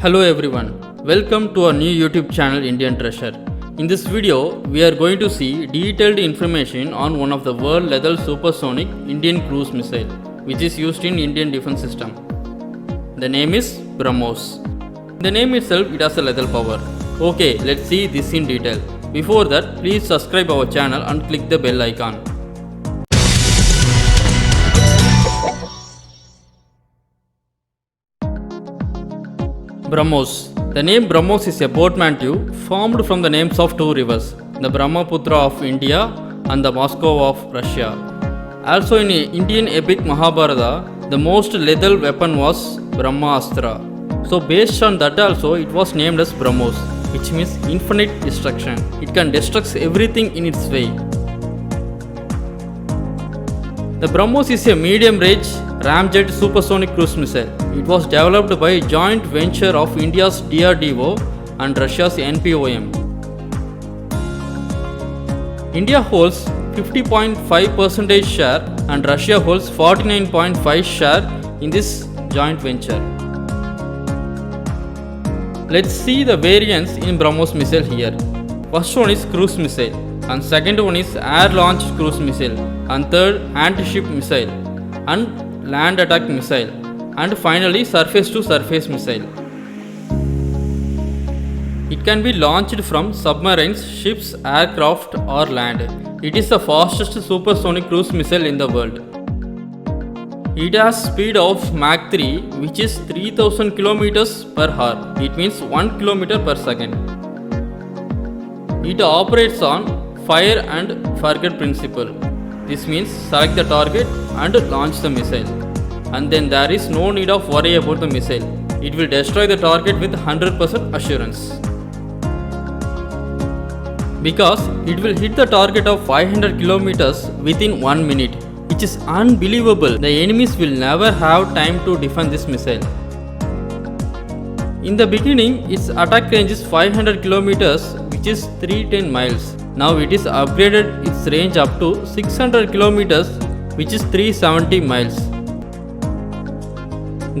Hello everyone, welcome to our new YouTube channel Indian Treasure. In this video, we are going to see detailed information on one of the world lethal supersonic Indian cruise missile which is used in Indian defense system. The name is BrahMos. The name itself, it has a lethal power. Okay, let's see this in detail. Before that, please subscribe our channel and click the bell icon. BrahMos. The name BrahMos is a portmanteau formed from the names of two rivers, the Brahmaputra of India and the Moscow of Russia. Also in Indian epic Mahabharata, the most lethal weapon was Brahmastra. So based on that also, it was named as BrahMos, which means infinite destruction. It can destruct everything in its way. The BrahMos is a medium-range ramjet supersonic cruise missile. It was developed by a joint venture of India's DRDO and Russia's NPOM. India holds 50.5% share and Russia holds 49.5% share in this joint venture. Let's see the variants in BrahMos missile here. First one is cruise missile, and second one is air-launched cruise missile, and third anti-ship missile, and land attack missile, and finally surface-to-surface missile. It can be launched from submarines, ships, aircraft or land. It is the fastest supersonic cruise missile in the world. It has speed of Mach 3, which is 3000 km per hour. It means 1 km per second. It operates on fire and forget principle. This means select the target and launch the missile. And then there is no need of worry about the missile. It will destroy the target with 100% assurance. Because it will hit the target of 500 km within 1 minute, which is unbelievable. The enemies will never have time to defend this missile. In the beginning, its attack range is 500 km, which is 310 miles. Now it is upgraded its range up to 600 km, which is 370 miles.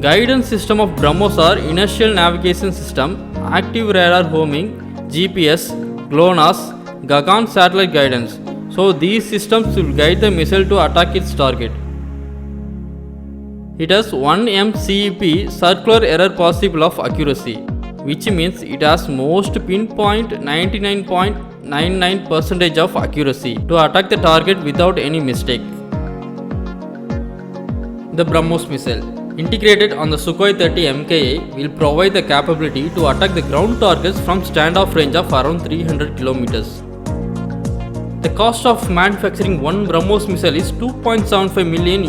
Guidance system of BrahMos are inertial navigation system, active radar homing, GPS, GLONASS, Gagan satellite guidance. So these systems will guide the missile to attack its target. It has 1 mCep circular error possible of accuracy, which means it has most pinpoint 99.99% of accuracy to attack the target without any mistake. The BrahMos missile, integrated on the Sukhoi 30 Mka, will provide the capability to attack the ground targets from standoff range of around 300 km. The cost of manufacturing one BrahMos missile is $2.75 million,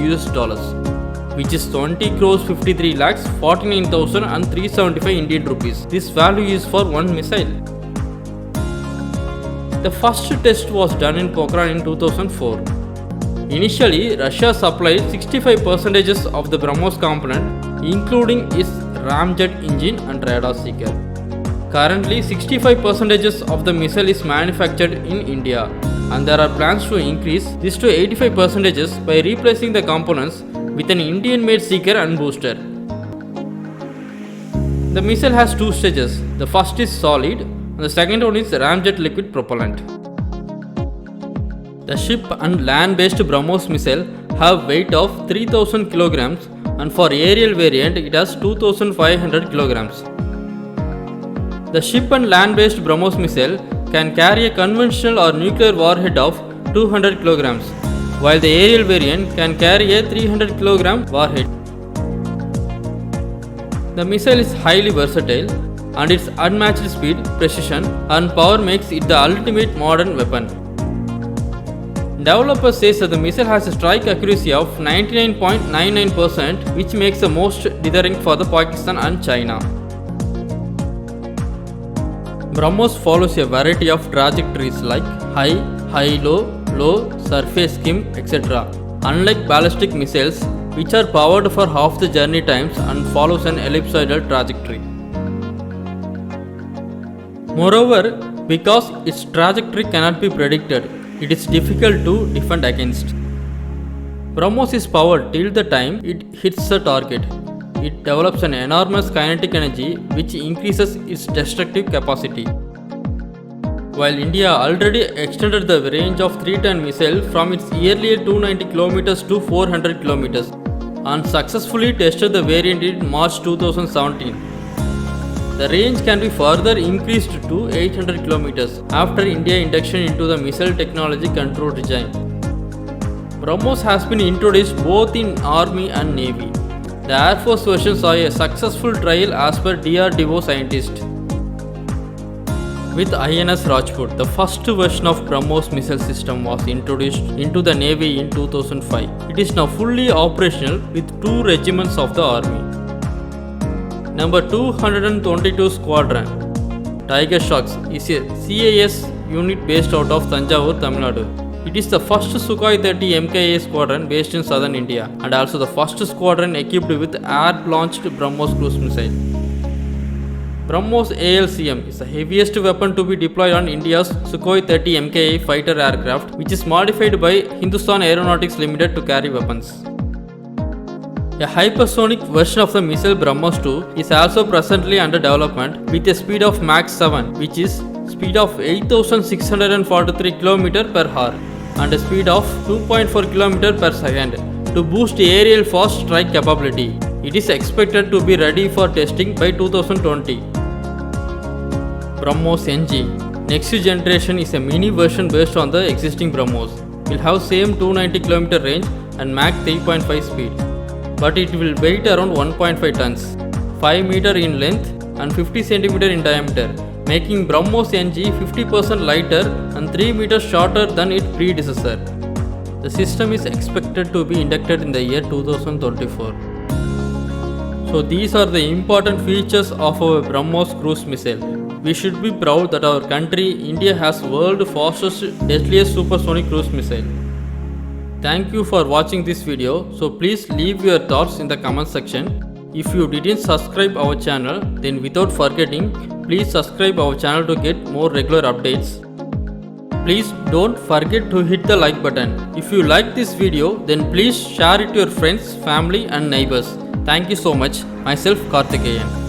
which is 20 crores 53 lakhs 49,375 Indian rupees. This value is for one missile. The first test was done in Pokhran in 2004. Initially, Russia supplied 65% of the BrahMos component, including its ramjet engine and radar seeker. Currently, 65% of the missile is manufactured in India, and there are plans to increase this to 85% by replacing the components with an Indian-made seeker and booster. The missile has two stages. The first is solid, and the second one is ramjet liquid propellant. The ship and land-based BrahMos missile have weight of 3000 kg, and for aerial variant it has 2500 kg. The ship and land-based BrahMos missile can carry a conventional or nuclear warhead of 200 kg, while the aerial variant can carry a 300 kg warhead. The missile is highly versatile, and its unmatched speed, precision and power makes it the ultimate modern weapon. Developers say that the missile has a strike accuracy of 99.99%, which makes the most deterring for the Pakistan and China. BrahMos follows a variety of trajectories like high, high-low, low, surface skim, etc. Unlike ballistic missiles, which are powered for half the journey times and follows an ellipsoidal trajectory. Moreover, because its trajectory cannot be predicted, it is difficult to defend against. BrahMos is powered till the time it hits the target. it develops an enormous kinetic energy which increases its destructive capacity. While India already extended the range of 3-ton missile from its earlier 290 km to 400 km and successfully tested the variant in March 2017. The range can be further increased to 800 km after India induction into the Missile Technology Control Regime. BrahMos has been introduced both in Army and Navy. The Air Force version saw a successful trial as per DRDO scientists. With INS Rajput, the first version of BrahMos missile system was introduced into the Navy in 2005. It is now fully operational with 2 regiments of the Army. Number 222 Squadron Tiger Sharks is a CAS unit based out of Tanjavur, Tamil Nadu. It is the first Sukhoi 30 MKA squadron based in southern India and also the first squadron equipped with air-launched BrahMos cruise missile. BrahMos ALCM is the heaviest weapon to be deployed on India's Sukhoi 30 MKA fighter aircraft, which is modified by Hindustan Aeronautics Limited to carry weapons. A hypersonic version of the missile BrahMos 2 is also presently under development with a speed of Mach 7, which is speed of 8643 km per hour and a speed of 2.4 km per second to boost aerial fast strike capability. It is expected to be ready for testing by 2020. BrahMos NG Next generation is a mini version based on the existing BrahMos. It will have same 290 km range and Mach 3.5 speed, but it will weigh around 1.5 tons, 5 meter in length and 50 cm in diameter, making BrahMos NG 50% lighter and 3 meters shorter than its predecessor. The system is expected to be inducted in the year 2024. So these are the important features of our BrahMos cruise missile. We should be proud that our country, India, has world's fastest, deadliest supersonic cruise missile. Thank you for watching this video. So please leave your thoughts in the comment section. If you didn't subscribe our channel, then without forgetting, please subscribe our channel to get more regular updates. Please don't forget to hit the like button. If you like this video, then please share it to your friends, family and neighbors. Thank you so much. Myself Karthikeyan.